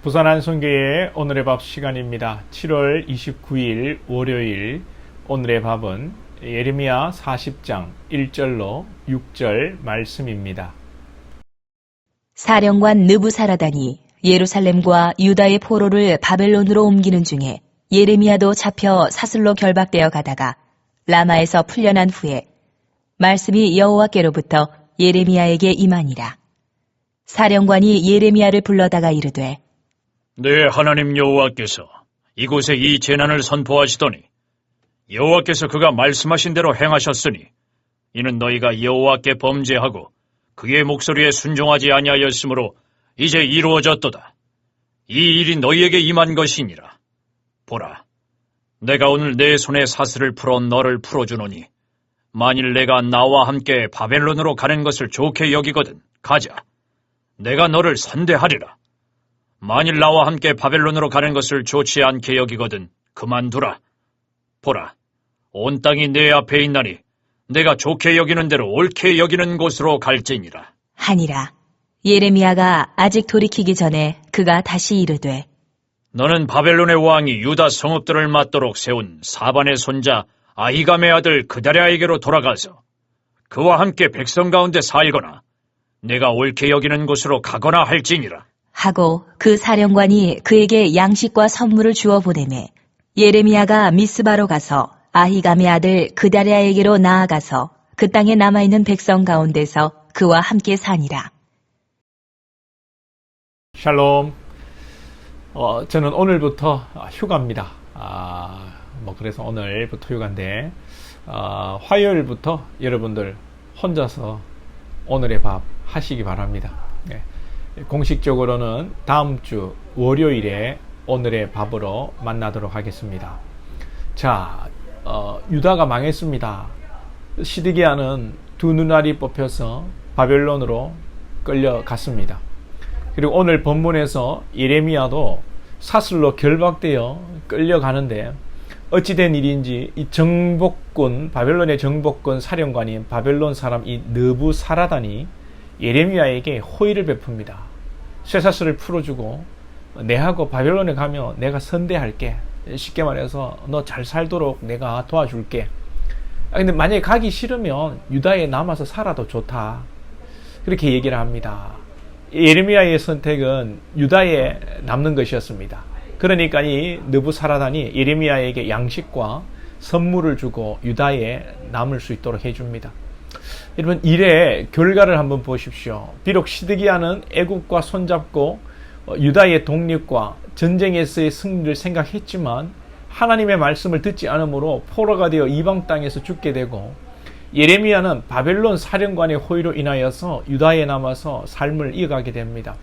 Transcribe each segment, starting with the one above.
부산 안성교회 오늘의 밥 시간입니다. 7월 29일 월요일 오늘의 밥은 예레미야 40장 1절로 6절 말씀입니다. 사령관 느부사라단이 예루살렘과 유다의 포로를 바벨론으로 옮기는 중에 예레미야도 잡혀 사슬로 결박되어 가다가 라마에서 풀려난 후에 말씀이 여호와께로부터 예레미야에게 임하니라. 사령관이 예레미야를 불러다가 이르되 네, 하나님 여호와께서 이곳에 이 재난을 선포하시더니 여호와께서 그가 말씀하신 대로 행하셨으니 이는 너희가 여호와께 범죄하고 그의 목소리에 순종하지 아니하였으므로 이제 이루어졌도다. 이 일이 너희에게 임한 것이니라. 보라, 내가 오늘 내 손에 사슬을 풀어 너를 풀어주노니 만일 내가 나와 함께 바벨론으로 가는 것을 좋게 여기거든 가자. 내가 너를 선대하리라. 만일 나와 함께 바벨론으로 가는 것을 좋지 않게 여기거든 그만두라. 보라, 온 땅이 내 앞에 있나니 내가 좋게 여기는 대로 옳게 여기는 곳으로 갈지니라. 하니라. 예레미야가 아직 돌이키기 전에 그가 다시 이르되 너는 바벨론의 왕이 유다 성읍들을 맡도록 세운 사반의 손자 아히감의 아들 그다랴에게로 돌아가서 그와 함께 백성 가운데 살거나 내가 옳게 여기는 곳으로 가거나 할지니라. 하고 그 사령관이 그에게 양식과 선물을 주어 보내매 예레미야가 미스바로 가서 아히감의 아들 그다랴에게로 나아가서 그 땅에 남아있는 백성 가운데서 그와 함께 사니라. 샬롬. 저는 오늘부터 휴가입니다. 그래서 오늘부터 휴가인데 화요일부터 여러분들 혼자서 오늘의 밥 하시기 바랍니다. 네. 공식적으로는 다음 주 월요일에 오늘의 밥으로 만나도록 하겠습니다. 자, 유다가 망했습니다. 시드기야는 두 눈알이 뽑혀서 바벨론으로 끌려갔습니다. 그리고 오늘 본문에서 예레미야도 사슬로 결박되어 끌려가는데 어찌된 일인지 이 정복군, 바벨론의 정복군 사령관인 바벨론 사람 이 느부사라단이 예레미야에게 호의를 베풉니다. 쇠사슬을 풀어주고 내하고 바벨론에 가면 내가 선대할게. 쉽게 말해서 너 잘 살도록 내가 도와줄게. 근데 만약에 가기 싫으면 유다에 남아서 살아도 좋다. 그렇게 얘기를 합니다. 예레미야의 선택은 유다에 남는 것이었습니다. 그러니까 이 느부사라단이 예레미야에게 양식과 선물을 주고 유다에 남을 수 있도록 해줍니다. 여러분, 일의 결과를 한번 보십시오. 비록 시드기야는 애굽과 손잡고 유다의 독립과 전쟁에서의 승리를 생각했지만 하나님의 말씀을 듣지 않으므로 포로가 되어 이방 땅에서 죽게 되고 예레미야는 바벨론 사령관의 호의로 인하여서 유다에 남아서 삶을 이어가게 됩니다.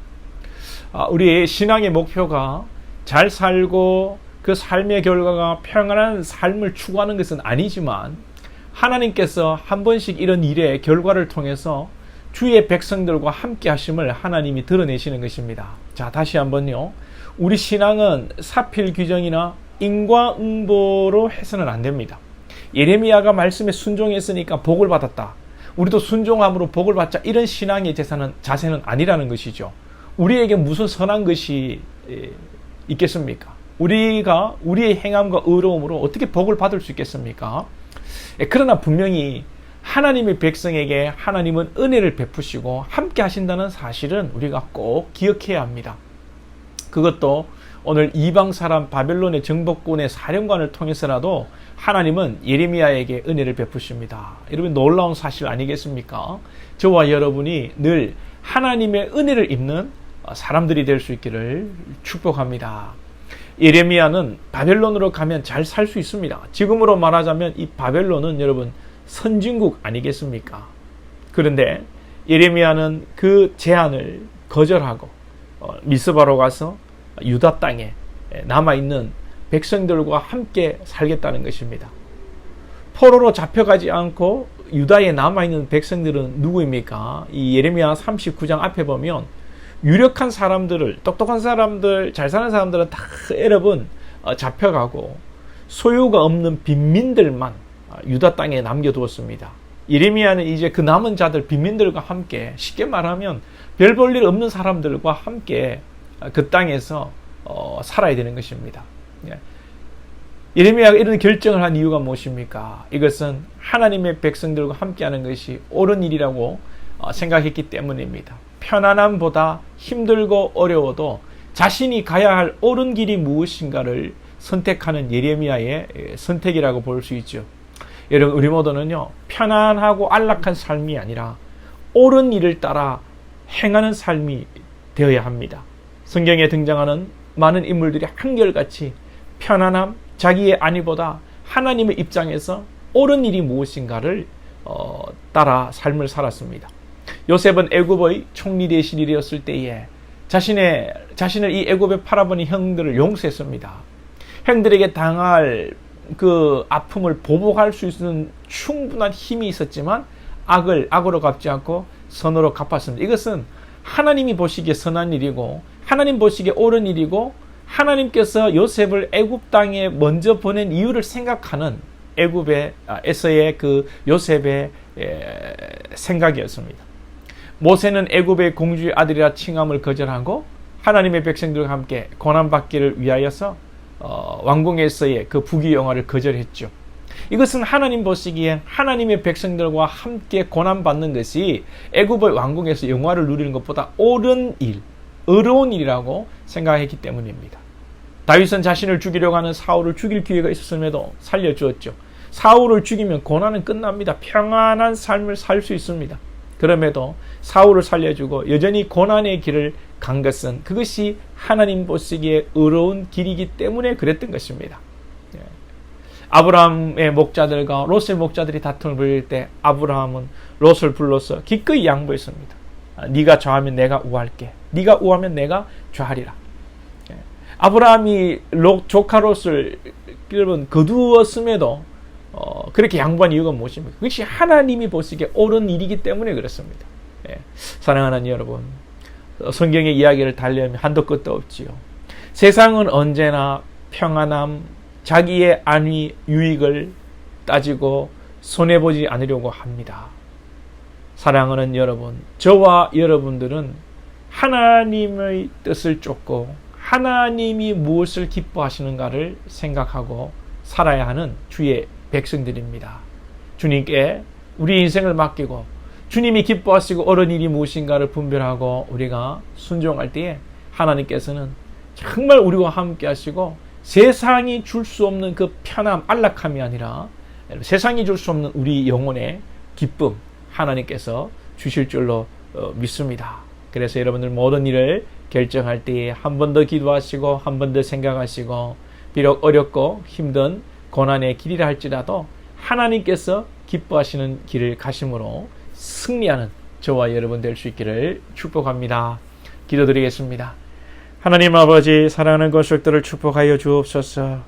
우리의 신앙의 목표가 잘 살고 그 삶의 결과가 평안한 삶을 추구하는 것은 아니지만 하나님께서 한 번씩 이런 일의 결과를 통해서 주의 백성들과 함께 하심을 하나님이 드러내시는 것입니다. 자, 다시 한번요. 우리 신앙은 사필 규정이나 인과응보로 해서는 안 됩니다. 예레미야가 말씀에 순종했으니까 복을 받았다. 우리도 순종함으로 복을 받자. 이런 신앙의 자세는 아니라는 것이죠. 우리에게 무슨 선한 것이 있겠습니까? 우리가 우리의 행함과 의로움으로 어떻게 복을 받을 수 있겠습니까? 그러나 분명히 하나님의 백성에게 하나님은 은혜를 베푸시고 함께 하신다는 사실은 우리가 꼭 기억해야 합니다. 그것도 오늘 이방 사람 바벨론의 정복군의 사령관을 통해서라도 하나님은 예레미야에게 은혜를 베푸십니다. 여러분, 놀라운 사실 아니겠습니까? 저와 여러분이 늘 하나님의 은혜를 입는 사람들이 될 수 있기를 축복합니다. 예레미야는 바벨론으로 가면 잘 살 수 있습니다. 지금으로 말하자면 이 바벨론은 여러분 선진국 아니겠습니까? 그런데 예레미야는 그 제안을 거절하고 미스바로 가서 유다 땅에 남아있는 백성들과 함께 살겠다는 것입니다. 포로로 잡혀가지 않고 유다에 남아있는 백성들은 누구입니까? 이 예레미야 39장 앞에 보면 유력한 사람들을, 똑똑한 사람들, 잘 사는 사람들은 다 여러분 잡혀가고 소유가 없는 빈민들만 유다 땅에 남겨두었습니다. 예레미야는 이제 그 남은 자들 빈민들과 함께, 쉽게 말하면 별 볼 일 없는 사람들과 함께 그 땅에서 살아야 되는 것입니다. 예레미야가 이런 결정을 한 이유가 무엇입니까? 이것은 하나님의 백성들과 함께하는 것이 옳은 일이라고 생각했기 때문입니다. 편안함보다 힘들고 어려워도 자신이 가야 할 옳은 길이 무엇인가를 선택하는 예레미야의 선택이라고 볼 수 있죠. 여러분, 우리 모두는요, 편안하고 안락한 삶이 아니라 옳은 일을 따라 행하는 삶이 되어야 합니다. 성경에 등장하는 많은 인물들이 한결같이 편안함, 자기의 안위보다 하나님의 입장에서 옳은 일이 무엇인가를 따라 삶을 살았습니다. 요셉은 애굽의 총리 대신이 되었을 때에 자신을 이 애굽에 팔아버린 형들을 용서했습니다. 형들에게 당할 그 아픔을 보복할 수 있는 충분한 힘이 있었지만 악으로 갚지 않고 선으로 갚았습니다. 이것은 하나님이 보시기에 선한 일이고 하나님 보시기에 옳은 일이고 하나님께서 요셉을 애굽 땅에 먼저 보낸 이유를 생각하는 애굽에서의 그 요셉의 생각이었습니다. 모세는 애굽의 공주의 아들이라 칭함을 거절하고 하나님의 백성들과 함께 고난받기를 위하여서 왕궁에서의 그 부귀영화를 거절했죠. 이것은 하나님 보시기에 하나님의 백성들과 함께 고난받는 것이 애굽의 왕궁에서 영화를 누리는 것보다 옳은 일, 의로운 일이라고 생각했기 때문입니다. 다윗은 자신을 죽이려고 하는 사울을 죽일 기회가 있었음에도 살려주었죠. 사울을 죽이면 고난은 끝납니다. 평안한 삶을 살 수 있습니다. 그럼에도 사울을 살려주고 여전히 고난의 길을 간 것은 그것이 하나님 보시기에 의로운 길이기 때문에 그랬던 것입니다. 아브라함의 목자들과 롯의 목자들이 다툼을 벌일 때 아브라함은 롯을 불러서 기꺼이 양보했습니다. 네가 좌하면 내가 우할게. 네가 우하면 내가 좌하리라. 아브라함이 조카 롯을 여러분 거두었음에도 그렇게 양보한 이유가 무엇입니까? 그것이 하나님이 보시기에 옳은 일이기 때문에 그렇습니다. 사랑하는 여러분, 성경의 이야기를 달리하면 한도 끝도 없지요. 세상은 언제나 평안함, 자기의 안위, 유익을 따지고 손해보지 않으려고 합니다. 사랑하는 여러분, 저와 여러분들은 하나님의 뜻을 쫓고 하나님이 무엇을 기뻐하시는가를 생각하고 살아야 하는 주의 백성들입니다. 주님께 우리 인생을 맡기고 주님이 기뻐하시고 옳은 일이 무엇인가를 분별하고 우리가 순종할 때에 하나님께서는 정말 우리와 함께 하시고 세상이 줄 수 없는 그 편함, 안락함이 아니라 세상이 줄 수 없는 우리 영혼의 기쁨 하나님께서 주실 줄로 믿습니다. 그래서 여러분들 모든 일을 결정할 때에 한 번 더 기도하시고 한 번 더 생각하시고 비록 어렵고 힘든 고난의 길이라 할지라도 하나님께서 기뻐하시는 길을 가심으로 승리하는 저와 여러분 될 수 있기를 축복합니다. 기도드리겠습니다. 하나님 아버지, 사랑하는 권속들을 축복하여 주옵소서.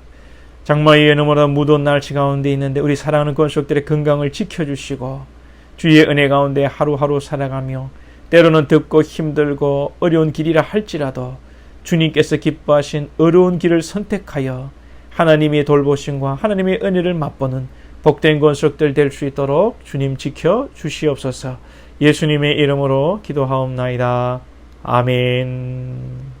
장마의 너무나 무더운 날씨 가운데 있는데 우리 사랑하는 권속들의 건강을 지켜주시고 주의 은혜 가운데 하루하루 살아가며 때로는 덥고 힘들고 어려운 길이라 할지라도 주님께서 기뻐하신 어려운 길을 선택하여 하나님의 돌보심과 하나님의 은혜를 맛보는 복된 권속들 될 수 있도록 주님 지켜 주시옵소서. 예수님의 이름으로 기도하옵나이다. 아멘.